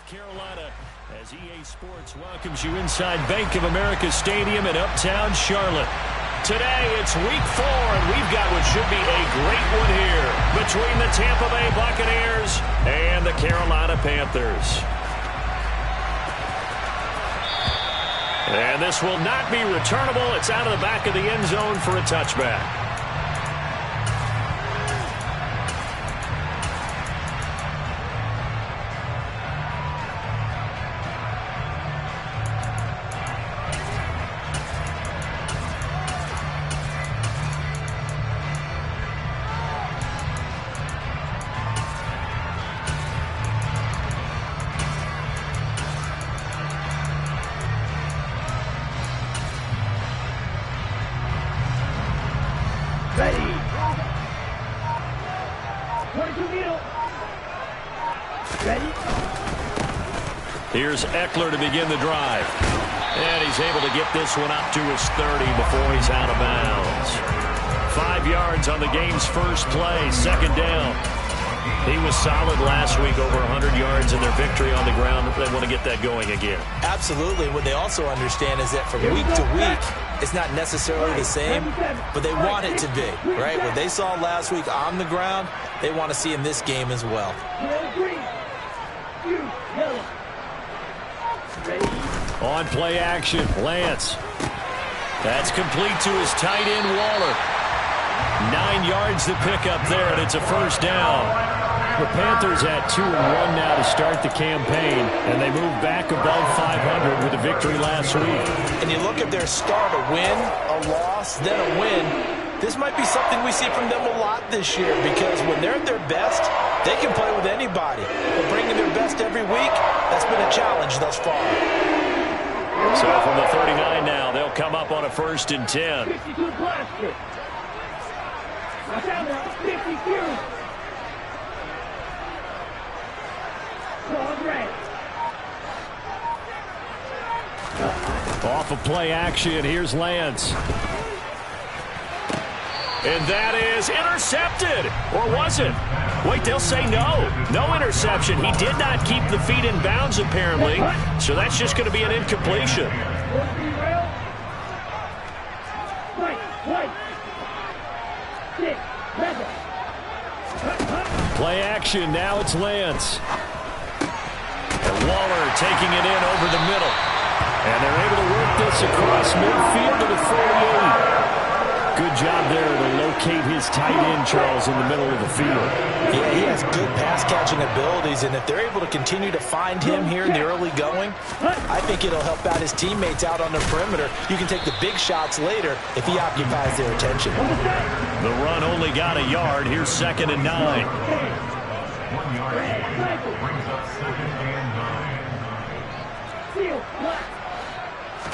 Carolina, as EA Sports welcomes you inside Bank of America Stadium in uptown Charlotte. Today, it's week 4, and we've got what should be a great one here between the Tampa Bay Buccaneers and the Carolina Panthers. And this will not be returnable. It's out of the back of the end zone for a touchback. Here's Eckler to begin the drive. And he's able to get this one up to his 30 before he's out of bounds. 5 yards on the game's first play, second down. He was solid last week, over 100 yards in their victory on the ground. They want to get that going again. Absolutely. What they also understand is that from week to week, it's not necessarily the same, but they want it to be, right? What they saw last week on the ground, they want to see in this game as well. On play action, Lance. That's complete to his tight end, Waller. 9 yards to pick up there, and it's a first down. The Panthers at 2-1 now to start the campaign, and they move back above 500 with a victory last week. And you look at their start, a win, a loss, then a win. This might be something we see from them a lot this year, because when they're at their best, they can play with anybody. But bringing their best every week, that's been a challenge thus far. So from the 39 now, they'll come up on a 1st and 10. Off of play action, here's Lance. And that is intercepted. Or was it? Wait, they'll say no. No interception. He did not keep the feet in bounds, apparently. So that's just going to be an incompletion. Play action. Now it's Lance. And Waller taking it in over the middle. And they're able to work this across midfield to the 48. Good job there to locate his tight end, Charles, in the middle of the field. Yeah, he has good pass-catching abilities, and if they're able to continue to find him here in the early going, I think it'll help out his teammates out on the perimeter. You can take the big shots later if he occupies their attention. The run only got a yard. Here's 2nd and 9. 1 yard brings up 2nd and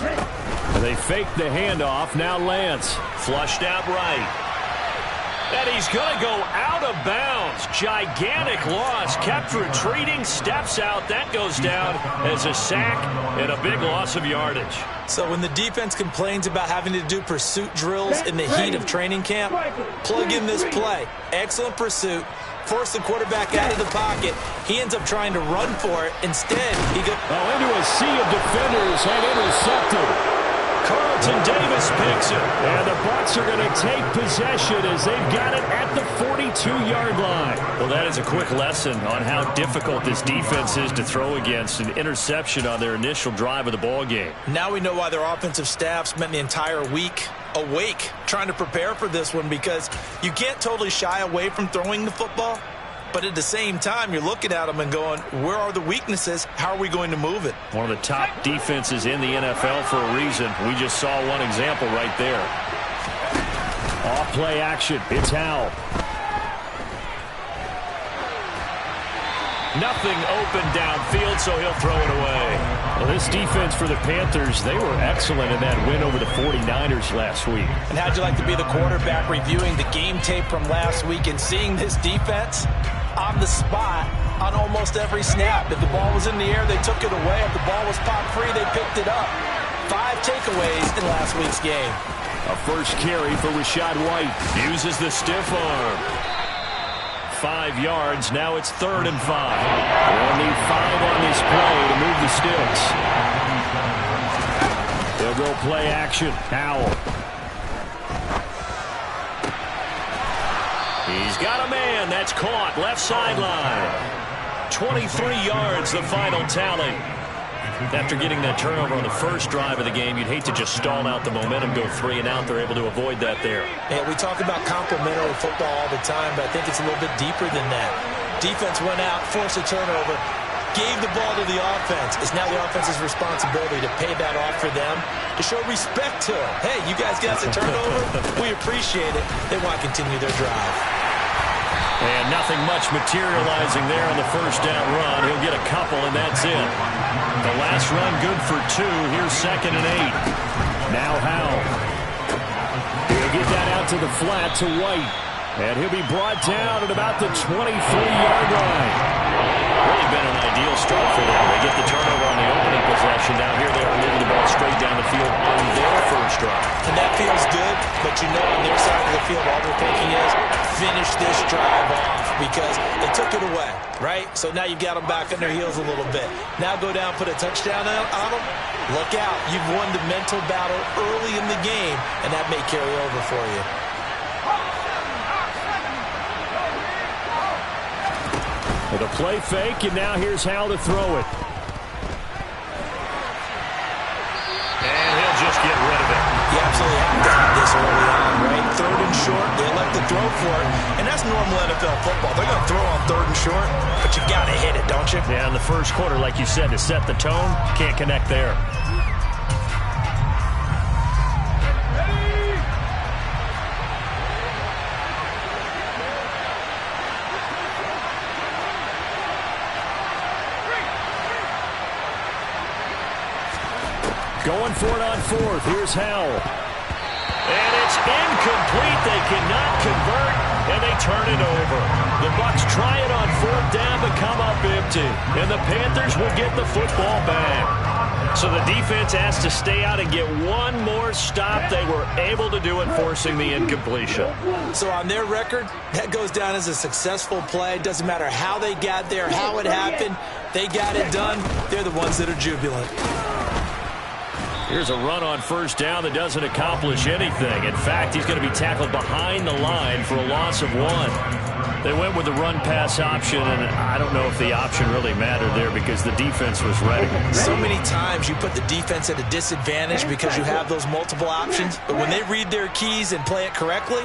9. They fake the handoff. Now Lance. Flushed out right. And he's going to go out of bounds. Gigantic loss. Kept retreating. Steps out. That goes down as a sack and a big loss of yardage. So when the defense complains about having to do pursuit drills in the heat of training camp, plug in this play. Excellent pursuit. Force the quarterback out of the pocket. He ends up trying to run for it. Instead, he goes into a sea of defenders and intercepted. Carlton Davis picks it. And the Bucs are going to take possession as they've got it at the 42-yard line. Well, that is a quick lesson on how difficult this defense is to throw against. An interception on their initial drive of the ball game. Now we know why their offensive staff spent the entire week awake trying to prepare for this one, because you can't totally shy away from throwing the football. But at the same time, you're looking at them and going, where are the weaknesses? How are we going to move it? One of the top defenses in the NFL for a reason. We just saw one example right there. Off play action. It's Howell. Nothing open downfield, so he'll throw it away. Well, this defense for the Panthers, they were excellent in that win over the 49ers last week. And how'd you like to be the quarterback reviewing the game tape from last week and seeing this defense on the spot on almost every snap? If the ball was in the air, they took it away. If the ball was pop free, they picked it up. 5 takeaways in last week's game. A first carry for Rachaad White. Uses the stiff arm. 5 yards. Now it's 3rd and 5. They'll need 5 on this play sticks. They'll go play action. Howell. He's got a man. That's caught. Left sideline. 23 yards, the final tally. After getting that turnover on the first drive of the game, you'd hate to just stall out the momentum, go 3 and out. They're able to avoid that there. Yeah, we talk about complementary football all the time, but I think it's a little bit deeper than that. Defense went out, forced a turnover, gave the ball to the offense. It's now the offense's responsibility to pay that off for them, to show respect to them. Hey, you guys got the turnover. We appreciate it. They want to continue their drive. And nothing much materializing there on the first down run. He'll get a couple, and that's it. The last run good for 2. Here's 2nd and 8. Now Howell. He'll get that out to the flat to White. And he'll be brought down at about the 23-yard line. Really been an ideal start for them. They get the turnover on the opening possession. Now here they are moving the ball straight down the field on their first drive. And that feels good, but you know on their side of the field all they're thinking is finish this drive off because they took it away, right? So now you've got them back on their heels a little bit. Now go down, put a touchdown on them. Look out. You've won the mental battle early in the game, and that may carry over for you. With a play fake, and now here's how to throw it. And he'll just get rid of it. You absolutely have to have this early on, right? 3rd and short, they elect to throw for it, and that's normal NFL football. They're going to throw on 3rd and short, but you got to hit it, don't you? Yeah, in the first quarter, like you said, to set the tone, can't connect there. Going for it on 4th. Here's Howell. And it's incomplete. They cannot convert, and they turn it over. The Bucs try it on 4th down, but come up empty. And the Panthers will get the football back. So the defense has to stay out and get one more stop. They were able to do it, forcing the incompletion. So on their record, that goes down as a successful play. Doesn't matter how they got there, how it happened. They got it done. They're the ones that are jubilant. Here's a run on 1st down that doesn't accomplish anything. In fact, he's going to be tackled behind the line for a loss of 1. They went with the run-pass option, and I don't know if the option really mattered there because the defense was ready. So many times you put the defense at a disadvantage because you have those multiple options, but when they read their keys and play it correctly,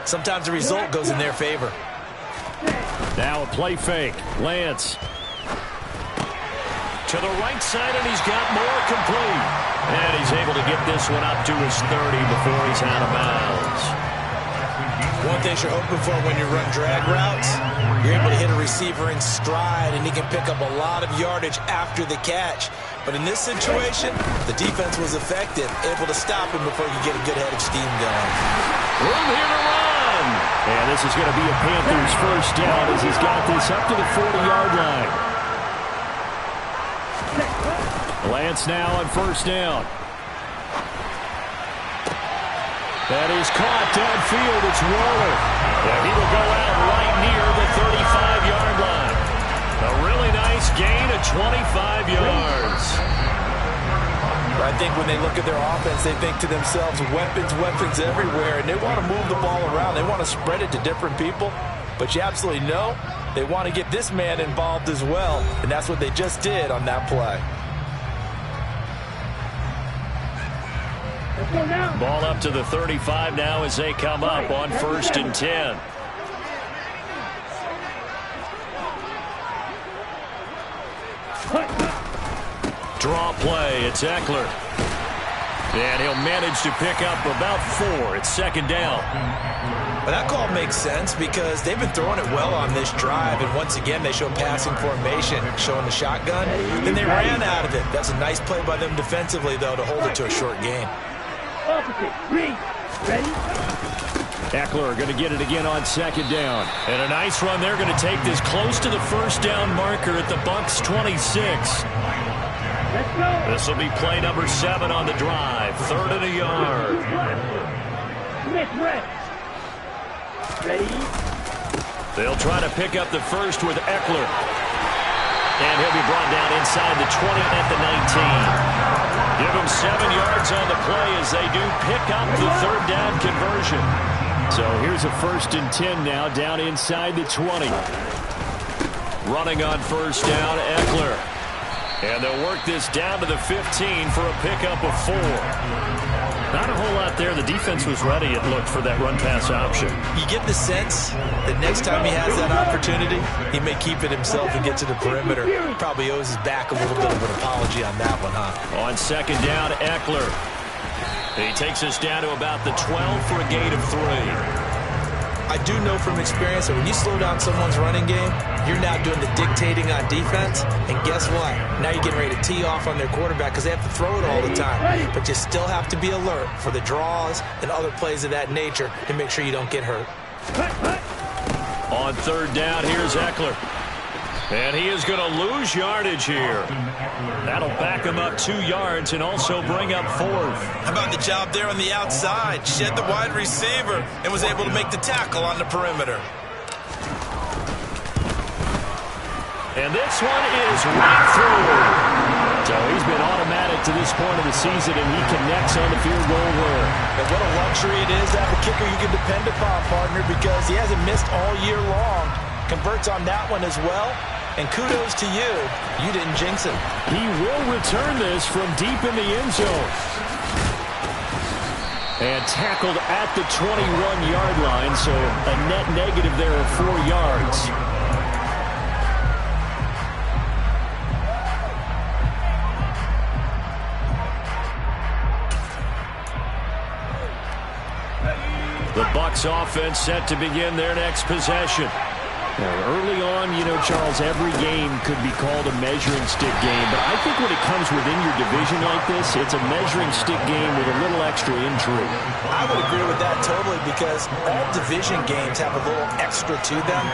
sometimes the result goes in their favor. Now a play fake. Lance. To the right side, and he's got more complete. And he's able to get this one up to his 30 before he's out of bounds. One thing you're hoping for when you run drag routes, you're able to hit a receiver in stride, and he can pick up a lot of yardage after the catch. But in this situation, the defense was effective, able to stop him before you get a good head of steam going. Room here to run. And this is going to be a Panthers first down as he's got this up to the 40-yard line. Lance now on 1st down. That is caught downfield. It's Waller. And he will go out right near the 35-yard line. A really nice gain of 25 yards. I think when they look at their offense, they think to themselves, weapons, weapons everywhere, and they want to move the ball around. They want to spread it to different people. But you absolutely know they want to get this man involved as well, and that's what they just did on that play. Ball up to the 35 now as they come up on 1st and 10. Draw play. It's Eckler. And he'll manage to pick up about 4. It's 2nd down. But that call makes sense because they've been throwing it well on this drive, and once again they show passing formation, showing the shotgun. Then they ran out of it. That's a nice play by them defensively, though, to hold it to a short gain. Eckler going to get it again on 2nd down. And a nice run. They're going to take this close to the 1st down marker at the Bucs 26. This will be play number 7 on the drive. 3rd and a yard. They'll try to pick up the first with Eckler. And he'll be brought down inside the 20 at the 19. Give him 7 yards on the play as they do pick up the third down conversion. So here's a 1st and 10 now, down inside the 20. Running on first down, Eckler. And they'll work this down to the 15 for a pickup of 4. Not a whole lot there. The defense was ready, it looked, for that run-pass option. You get the sense that next time he has that opportunity, he may keep it himself and get to the perimeter. Probably owes his back a little bit of an apology on that one, huh? On second down, Eckler. He takes us down to about the 12 for a gain of 3. I do know from experience that when you slow down someone's running game, you're now doing the dictating on defense. And guess what? Now you're getting ready to tee off on their quarterback because they have to throw it all the time. But you still have to be alert for the draws and other plays of that nature to make sure you don't get hurt. On third down, here's Eckler. And he is going to lose yardage here. That'll back him up 2 yards and also bring up 4th. How about the job there on the outside? Shed the wide receiver and was able to make the tackle on the perimeter. And this one is right through. So he's been automatic to this point of the season, and he connects on the field goal there. And what a luxury it is to have a kicker you can depend upon, partner, because he hasn't missed all year long. Converts on that one as well. And kudos to you. You didn't jinx him. He will return this from deep in the end zone. And tackled at the 21-yard line, so a net negative there of 4 yards. The Bucs offense set to begin their next possession. Now, early on, you know, Charles, every game could be called a measuring stick game. But I think when it comes within your division like this, it's a measuring stick game with a little extra intrigue. I would agree with that totally because all division games have a little extra to them.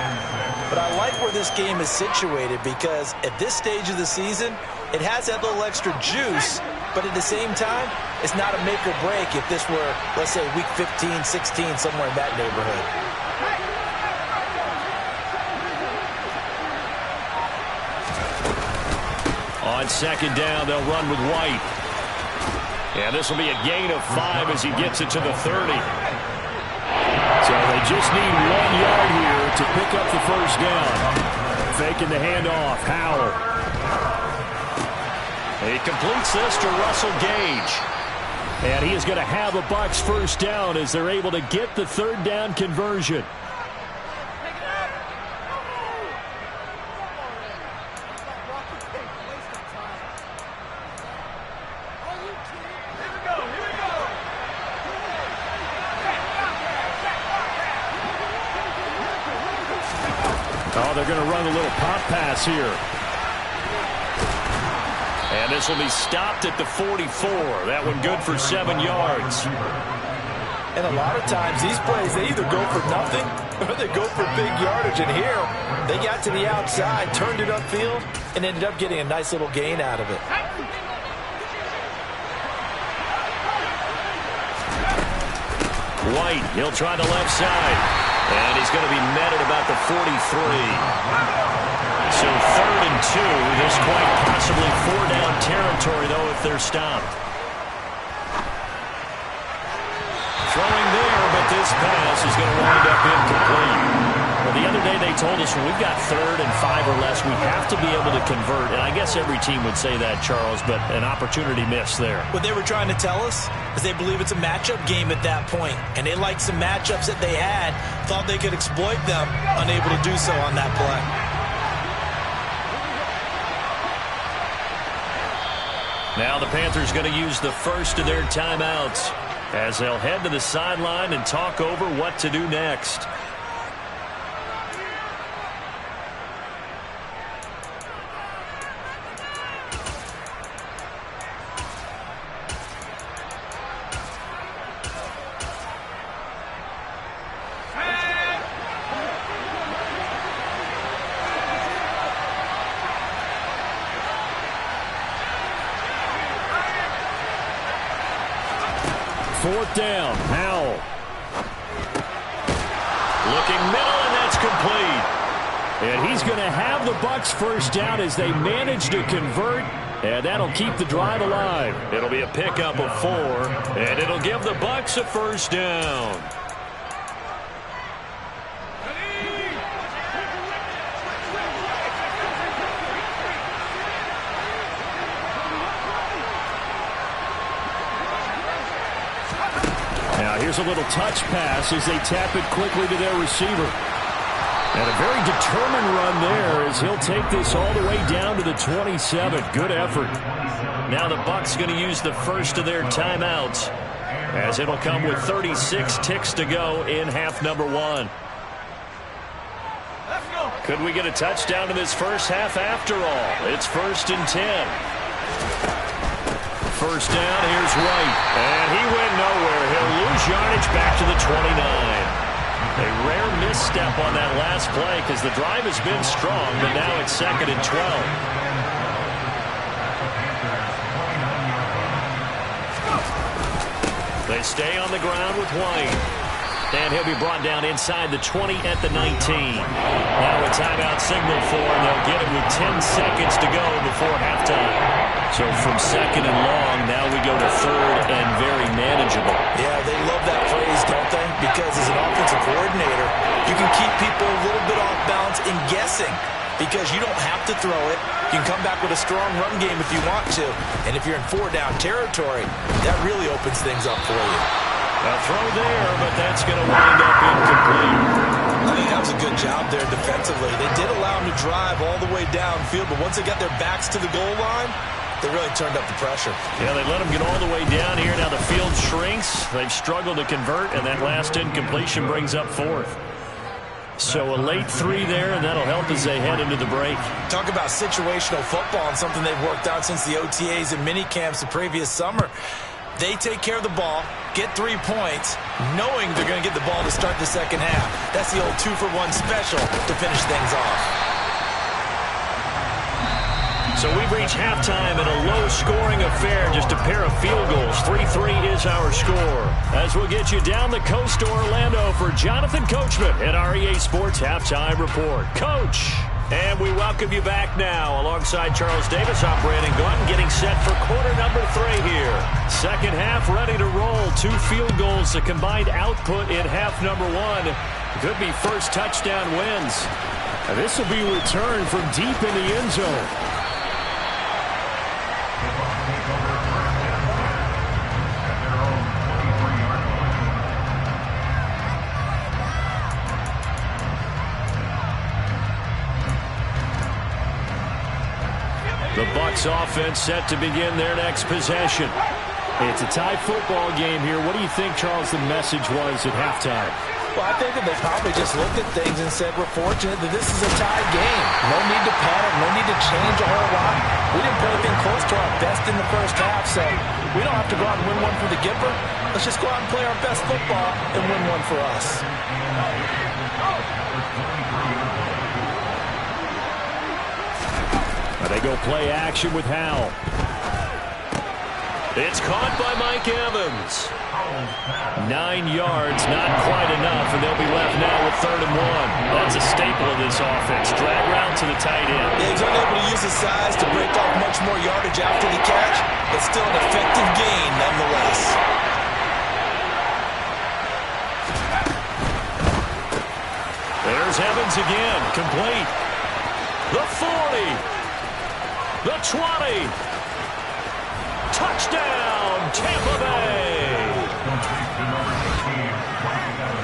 But I like where this game is situated because at this stage of the season, it has that little extra juice. But at the same time, it's not a make or break if this were, let's say, week 15, 16, somewhere in that neighborhood. On second down, they'll run with White. And this will be a gain of 5 as he gets it to the 30. So they just need 1 yard here to pick up the first down. Faking the handoff, Howell. He completes this to Russell Gage. And he is going to have a Bucs first down as they're able to get the third down conversion. Oh, they're going to run a little pop pass here. And this will be stopped at the 44. That one good for 7 yards. And a lot of times these plays, they either go for nothing or they go for big yardage. And here, they got to the outside, turned it upfield, and ended up getting a nice little gain out of it. White, he'll try the left side. And he's going to be met at about the 43. So 3rd and 2. This quite possibly 4-down territory, though, if they're stopped. Throwing there, but this pass is going to wind up incomplete. Well, the other day they told us when we've got 3rd and 5 or less, we have to be able to convert. And I guess every team would say that, Charles, but an opportunity missed there. What they were trying to tell us is they believe it's a matchup game at that point. And they liked some matchups that they had, thought they could exploit them, unable to do so on that play. Now the Panthers going to use the first of their timeouts as they'll head to the sideline and talk over what to do next. Fourth down, Howell. Looking middle, and that's complete. And he's going to have the Bucs first down as they manage to convert. And that'll keep the drive alive. It'll be a pickup of 4. And it'll give the Bucs a first down. Now here's a little touch pass as they tap it quickly to their receiver. And a very determined run there as he'll take this all the way down to the 27. Good effort. Now the Bucs going to use the first of their timeouts as it'll come with 36 ticks to go in half number 1. Could we get a touchdown in this first half after all? It's 1st and 10. First down, here's White. And he went nowhere. He'll lose yardage back to the 29. A rare misstep on that last play because the drive has been strong, but now it's 2nd and 12. They stay on the ground with White. And he'll be brought down inside the 20 at the 19. Now a timeout signal for him. They'll get it with 10 seconds to go before halftime. So from 2nd and long, now we go to 3rd and very manageable. Yeah, they love that phrase, don't they? Because as an offensive coordinator, you can keep people a little bit off balance in guessing because you don't have to throw it. You can come back with a strong run game if you want to. And if you're in 4-down territory, that really opens things up for you. A throw there, but that's going to wind up incomplete. I think that was a good job there defensively. They did allow them to drive all the way downfield, but once they got their backs to the goal line, they really turned up the pressure. Yeah, they let them get all the way down here. Now the field shrinks. They've struggled to convert, and that last incompletion brings up 4th. So a late 3 there, and that'll help as they head into the break. Talk about situational football and something they've worked out since the OTAs and mini camps the previous summer. They take care of the ball, get 3 points, knowing they're going to get the ball to start the second half. That's the old 2-for-1 special to finish things off. So we've reached halftime in a low-scoring affair, just a pair of field goals. 3-3 is our score. As we'll get you down the coast to Orlando for Jonathan Coachman at our EA Sports Halftime Report. Coach! And we welcome you back now. Alongside Charles Davis, I'm Brandon Gunn, getting set for quarter number 3 here. Second half ready to roll. 2 field goals, the combined output in half number 1. Could be first touchdown wins. And this will be returned from deep in the end zone. The Bucs offense set to begin their next possession. It's a tie football game here. What do you think, Charles, the message was at halftime? Well, I think that they probably just looked at things and said, we're fortunate that this is a tied game. No need to panic. No need to change a whole lot. We didn't put anything close to our best in the first half, so we don't have to go out and win one for the Gipper. Let's just go out and play our best football and win one for us. They go play action with Howell. It's caught by Mike Evans. 9 yards, not quite enough, and they'll be left now with 3rd and 1. That's a staple of this offense. Drag route to the tight end. Yeah, he's unable to use his size to break off much more yardage after the catch, but still an effective gain nonetheless. There's Evans again, complete. The 40. The 20. Touchdown, Tampa Bay.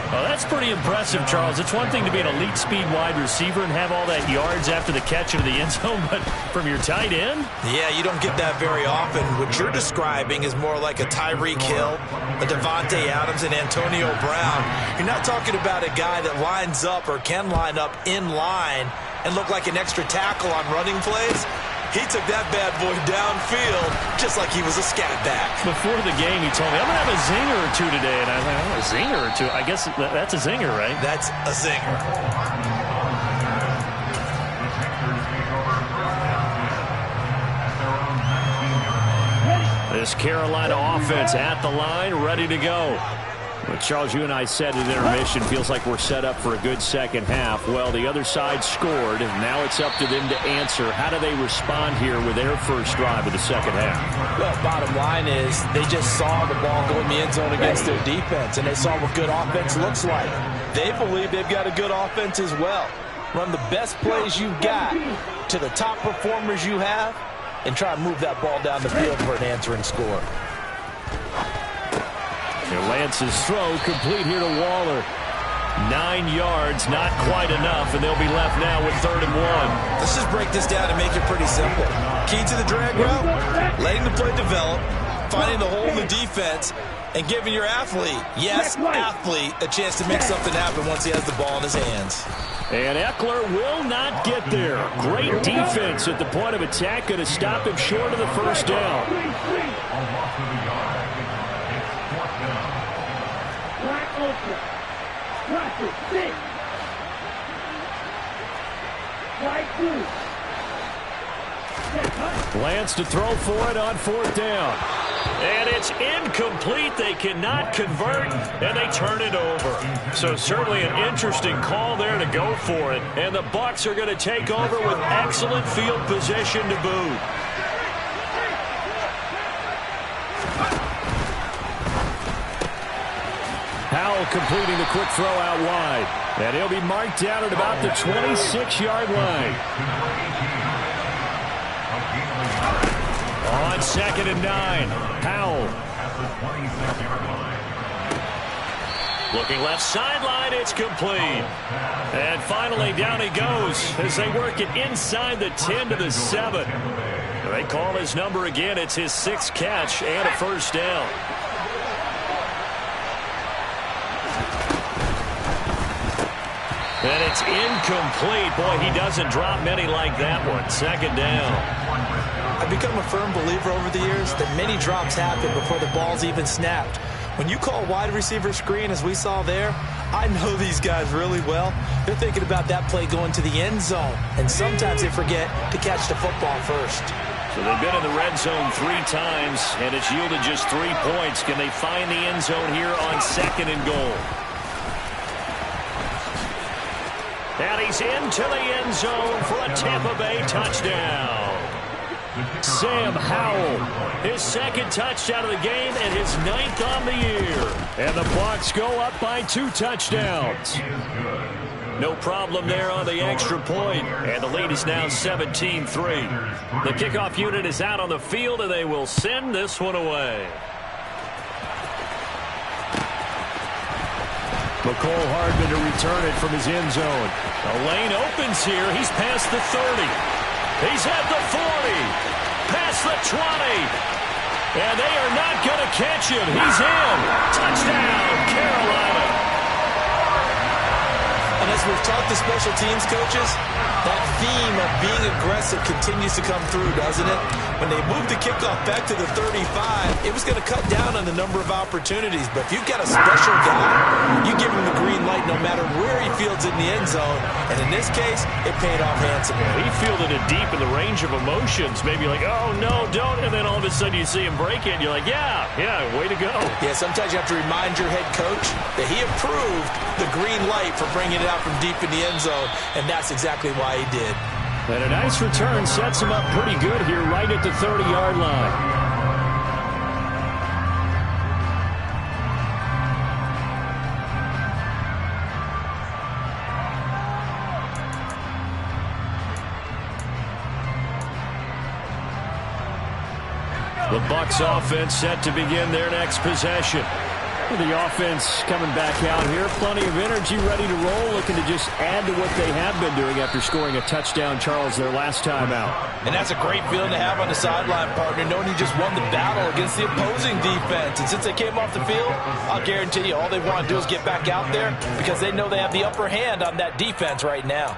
Well, that's pretty impressive, Charles. It's one thing to be an elite speed wide receiver and have all that yards after the catch into the end zone, but from your tight end? Yeah, you don't get that very often. What you're describing is more like a Tyreek Hill, a Devontae Adams, and Antonio Brown. You're not talking about a guy that lines up or can line up in line and look like an extra tackle on running plays. He took that bad boy downfield just like he was a scat back. Before the game, he told me, I'm going to have a zinger or 2 today. And I was like, oh, a zinger or 2? I guess that's a zinger, right? That's a zinger. This Carolina offense at the line, ready to go. Well, Charles, you and I said at intermission, feels like we're set up for a good second half. Well, the other side scored. Now it's up to them to answer. How do they respond here with their first drive of the second half? Well, bottom line is they just saw the ball go in the end zone against their defense, and they saw what good offense looks like. They believe they've got a good offense as well. Run the best plays you've got to the top performers you have, and try to move that ball down the field for an answering score. And Lance's throw complete here to Waller. 9 yards, not quite enough, and they'll be left now with 3rd and 1. Let's just break this down and make it pretty simple. Key to the drag route, letting the play develop, finding the hole in the defense, and giving your athlete, yes, athlete, a chance to make something happen once he has the ball in his hands. And Eckler will not get there. Great defense at the point of attack, going to stop him short of the first down. Lance to throw for it on 4th down. And it's incomplete. They cannot convert, and they turn it over. So certainly an interesting call there to go for it. And the Bucs are going to take over with excellent field position to boot. Howell completing the quick throw out wide. And he'll be marked down at about the 26-yard line. On 2nd and 9, Howell. Looking left sideline, it's complete. And finally down he goes as they work it inside the 10 to the 7. They call his number again. It's his 6th catch and a first down. And it's incomplete. Boy, he doesn't drop many like that one. 2nd down. I've become a firm believer over the years that many drops happen before the ball's even snapped. When you call wide receiver screen, as we saw there, I know these guys really well. They're thinking about that play going to the end zone, and sometimes they forget to catch the football first. So they've been in the red zone 3 times, and it's yielded just 3 points. Can they find the end zone here on 2nd and goal? And he's into the end zone for a Tampa Bay touchdown. Sam Howell, his 2nd touchdown of the game and his 9th on the year. And the Bucs go up by 2 touchdowns. No problem there on the extra point. And the lead is now 17-3. The kickoff unit is out on the field, and they will send this one away. McCole Hardman to return it from his end zone. The lane opens here. He's past the 30. He's at the 40. Past the 20. And they are not going to catch him. He's in. Touchdown, Carolina. And as we've talked to special teams coaches, that theme of being aggressive continues to come through, doesn't it? When they moved the kickoff back to the 35, it was going to cut down on the number of opportunities. But if you've got a special guy, you give him the green light no matter where he fields in the end zone. And in this case, it paid off handsomely. He fielded it deep in the range of emotions. Maybe like, oh, no, don't. And then all of a sudden you see him break it, and you're like, yeah, way to go. Yeah, sometimes you have to remind your head coach that he approved the green light for bringing it out from deep in the end zone, and that's exactly why he did. And a nice return sets him up pretty good here right at the 30-yard line. The Bucs offense set to begin their next possession. The offense coming back out here. Plenty of energy, ready to roll, looking to just add to what they have been doing after scoring a touchdown, Charles, their last time out. And that's a great feeling to have on the sideline, partner, knowing you just won the battle against the opposing defense. And since they came off the field, I'll guarantee you all they want to do is get back out there because they know they have the upper hand on that defense right now.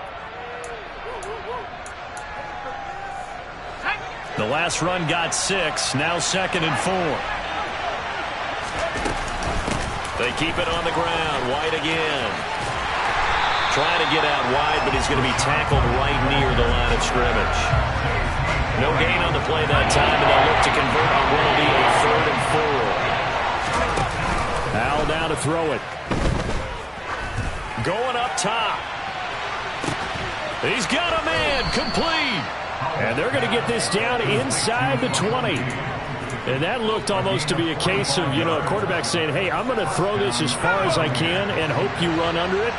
The last run got 6, now 2nd and 4. They keep it on the ground. White again. Trying to get out wide, but he's going to be tackled right near the line of scrimmage. No gain on the play that time, and they'll look to convert on what will be a 3rd and 4. Powell down to throw it. Going up top. He's got a man. Complete. And they're going to get this down inside the 20. And that looked almost to be a case of, a quarterback saying, hey, I'm going to throw this as far as I can and hope you run under it.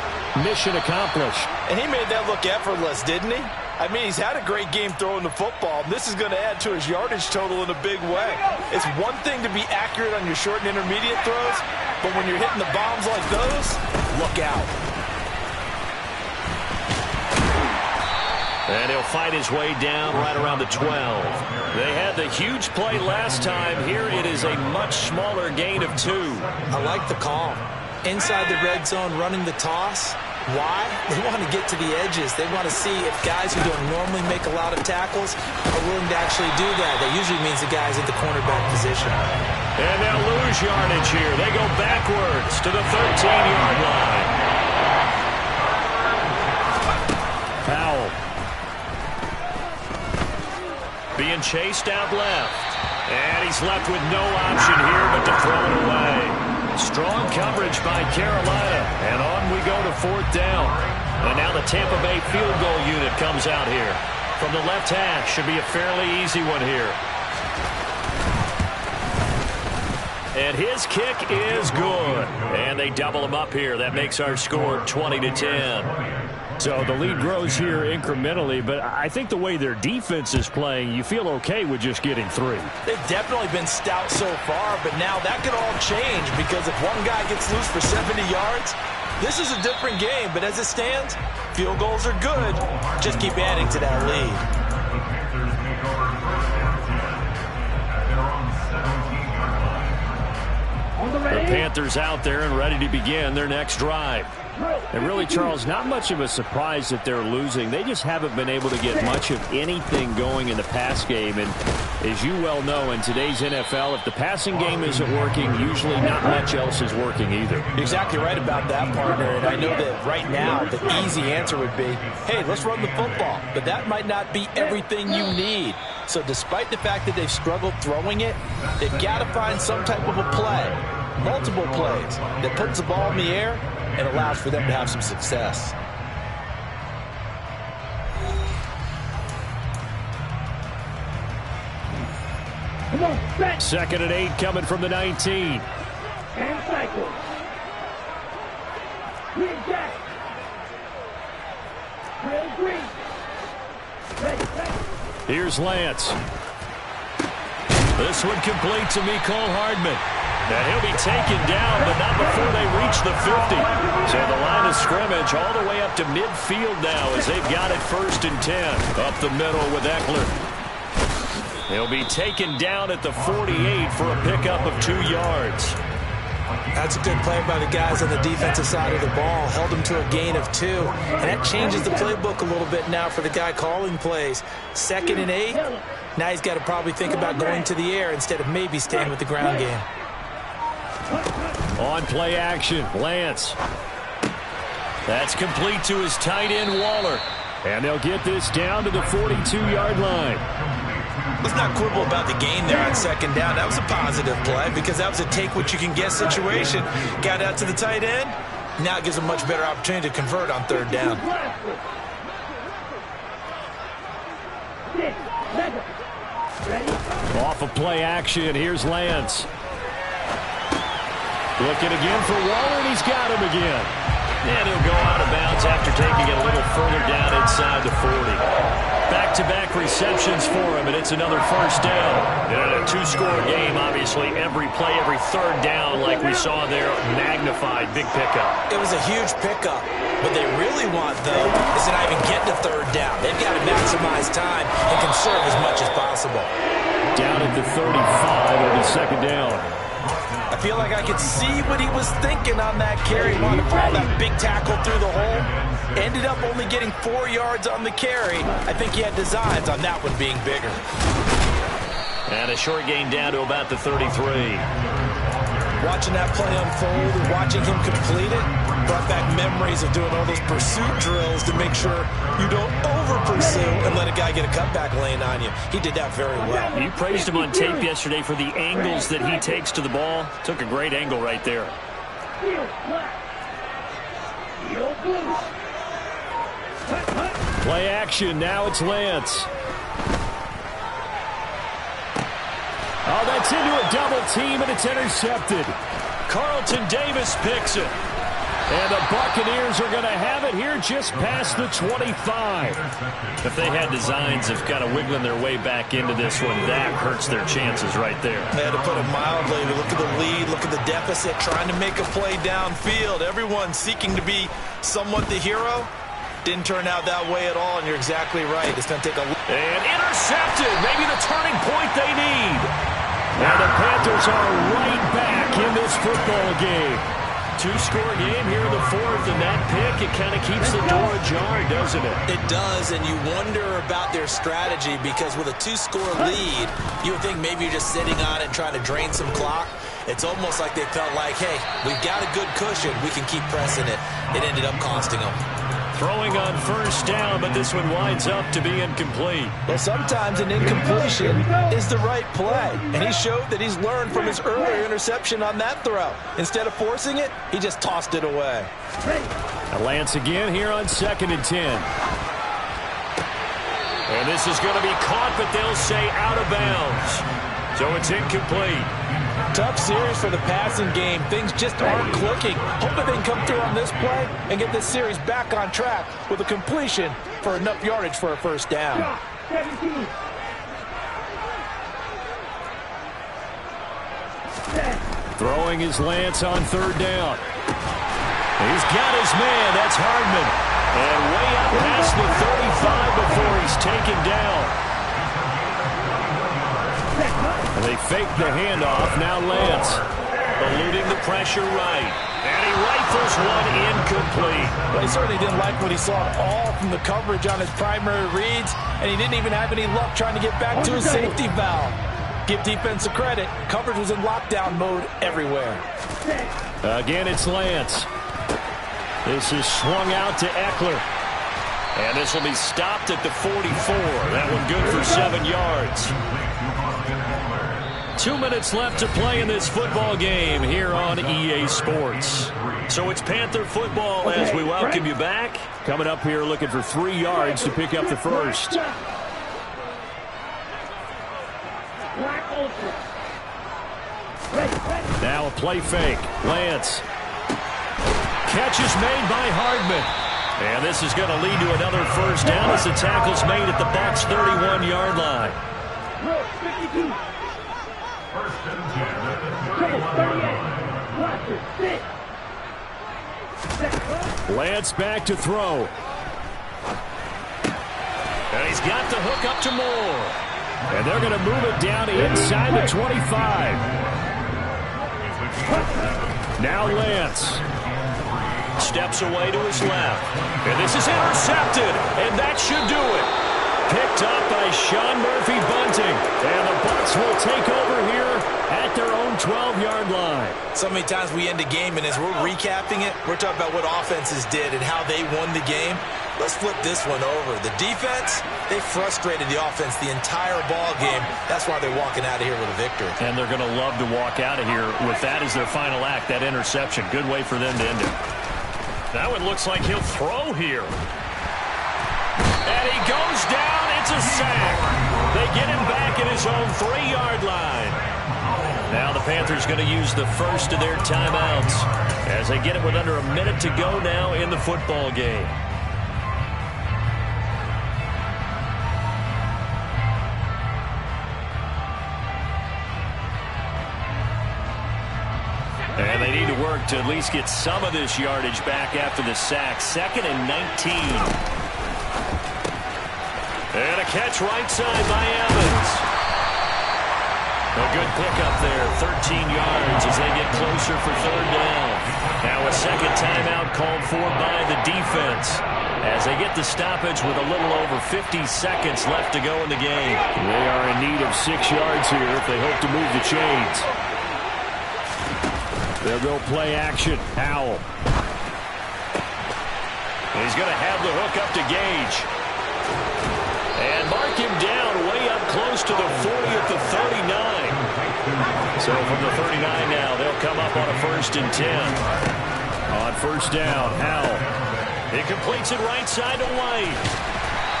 Mission accomplished. And he made that look effortless, didn't he? I mean, he's had a great game throwing the football. This is going to add to his yardage total in a big way. It's one thing to be accurate on your short and intermediate throws, but when you're hitting the bombs like those, look out. And he'll fight his way down right around the 12. They had the huge play last time. Here it is a much smaller gain of 2. I like the call. Inside the red zone, running the toss. Why? They want to get to the edges. They want to see if guys who don't normally make a lot of tackles are willing to actually do that. That usually means the guys at the cornerback position. And they'll lose yardage here. They go backwards to the 13-yard line. Powell. Being chased out left. And he's left with no option here but to throw it away. Strong coverage by Carolina. And on we go to 4th down. And now the Tampa Bay field goal unit comes out here. From the left hash. Should be a fairly easy one here. And his kick is good. And they double him up here. That makes our score 20-10. So the lead grows here incrementally, but I think the way their defense is playing, you feel okay with just getting 3. They've definitely been stout so far, but now that could all change because if one guy gets loose for 70 yards, this is a different game. But as it stands, field goals are good. Just keep adding to that lead. The Panthers out there and ready to begin their next drive. And really, Charles, not much of a surprise that they're losing. They just haven't been able to get much of anything going in the pass game. And as you well know, in today's NFL, if the passing game isn't working, usually not much else is working either. You're exactly right about that, partner. And I know that right now the easy answer would be, hey, let's run the football. But that might not be everything you need. So despite the fact that they've struggled throwing it, they've got to find some type of a play, multiple plays, that puts the ball in the air and allows for them to have some success. Come on, back. 2nd and 8 coming from the 19. And cycle. Green jack. Real green. Ready. Here's Lance. This one complete to Mecole Hardman. And he'll be taken down, but not before they reach the 50. So the line of scrimmage all the way up to midfield now as they've got it 1st and 10. Up the middle with Eckler. He'll be taken down at the 48 for a pickup of 2 yards. That's a good play by the guys on the defensive side of the ball. Held him to a gain of 2. And that changes the playbook a little bit now for the guy calling plays. 2nd and 8. Now he's got to probably think about going to the air instead of maybe staying with the ground game. On play action, Lance. That's complete to his tight end, Waller. And they'll get this down to the 42-yard line. Let's not quibble about the gain there on 2nd down. That was a positive play because that was a take-what-you-can-get situation. Got out to the tight end. Now it gives a much better opportunity to convert on 3rd down. Off of play action, here's Lance. Looking again for Waller, and he's got him again. And he'll go out of bounds after taking it a little further down inside the 40. Back-to-back receptions for him, and it's another 1st down. And a 2-score game, obviously, every play, every 3rd down, like we saw there, magnified, big pickup. It was a huge pickup. What they really want, though, is to not even get to 3rd down. They've got to maximize time and conserve as much as possible. Down at the 35, it'll be 2nd down. I feel like I could see what he was thinking on that carry. He wanted to follow that big tackle through the hole. Ended up only getting 4 yards on the carry. I think he had designs on that one being bigger. And a short gain down to about the 33. Watching that play unfold and watching him complete it brought back memories of doing all those pursuit drills to make sure you don't over-pursue and let a guy get a cutback lane on you. He did that very well. You praised him on tape yesterday for the angles that he takes to the ball. Took a great angle right there. Play action. Now it's Lance. Oh, that's into a double team, and it's intercepted. Carlton Davis picks it. And the Buccaneers are going to have it here just past the 25. If they had designs of kind of wiggling their way back into this one, that hurts their chances right there. They had to put it mildly. Look at the lead, look at the deficit, trying to make a play downfield. Everyone seeking to be somewhat the hero. Didn't turn out that way at all, and you're exactly right. It's going to take a... And intercepted. Maybe the turning point they need. And the Panthers are right back in this football game. Two-score game here in the fourth, and that pick, it kind of keeps the door ajar, doesn't it? It does, and you wonder about their strategy because with a two-score lead, you would think maybe you're just sitting on it and trying to drain some clock. It's almost like they felt like, hey, we've got a good cushion. We can keep pressing it. It ended up costing them. Throwing on first down, but this one winds up to be incomplete. Well, sometimes an incompletion is the right play, and he showed that he's learned from his earlier interception on that throw. Instead of forcing it, he just tossed it away. Now Lance again here on 2nd and 10. And this is going to be caught, but they'll say out of bounds. So it's incomplete. Tough series for the passing game. Things just aren't clicking. Hoping they can come through on this play and get this series back on track with a completion for enough yardage for a first down. Throwing his Lance on 3rd down. He's got his man. That's Hardman. And way up past the 35 before he's taken down. And they fake the handoff. Now Lance eluding the pressure right. And he rifles one incomplete. Well, he certainly didn't like what he saw at all from the coverage on his primary reads, and he didn't even have any luck trying to get back to his safety valve. Give defense a credit. Coverage was in lockdown mode everywhere. Again, it's Lance. This is swung out to Eckler. And this will be stopped at the 44. That one good for 7 yards. 2 minutes left to play in this football game here on EA Sports. So it's Panther football as we welcome you back. Coming up here looking for 3 yards to pick up the first. Now a play fake. Lance. Catch is made by Hardman. And this is going to lead to another first down as the tackle's made at the Bucs' 31-yard line. Lance back to throw. And he's got the hook up to Moore. And they're going to move it down inside the 25. Now Lance. Steps away to his left. And this is intercepted. And that should do it. Picked up by Sean Murphy-Bunting. And the Bucs will take over here at their own 12-yard line. So many times we end a game, and as we're recapping it, we're talking about what offenses did and how they won the game. Let's flip this one over. The defense, they frustrated the offense the entire ball game. That's why they're walking out of here with a victory. And they're going to love to walk out of here with that as their final act, that interception. Good way for them to end it. That one looks like he'll throw here. And he goes down. It's a sack. They get him back at his own 3-yard line. Now the Panthers going to use the first of their timeouts as they get it with under a minute to go now in the football game. And they need to work to at least get some of this yardage back after the sack. 2nd and 19. And a catch right side by Evans. A good pickup there, 13 yards as they get closer for 3rd down. Now a second timeout called for by the defense as they get the stoppage with a little over 50 seconds left to go in the game. They are in need of 6 yards here if they hope to move the chains. They'll go play action. Howell. He's going to have the hook up to Gage. And mark him down way up close to the 40 at the 39. So from the 39 now, they'll come up on a 1st and 10. On 1st down, Howell. He completes it right side to White.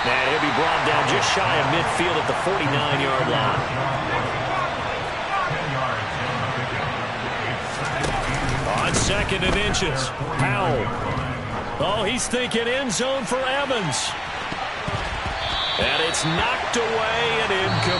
And he'll be brought down just shy of midfield at the 49-yard line. 10 yards. On 2nd and inches, Howell. Oh, he's thinking end zone for Evans. And it's knocked away and incomplete.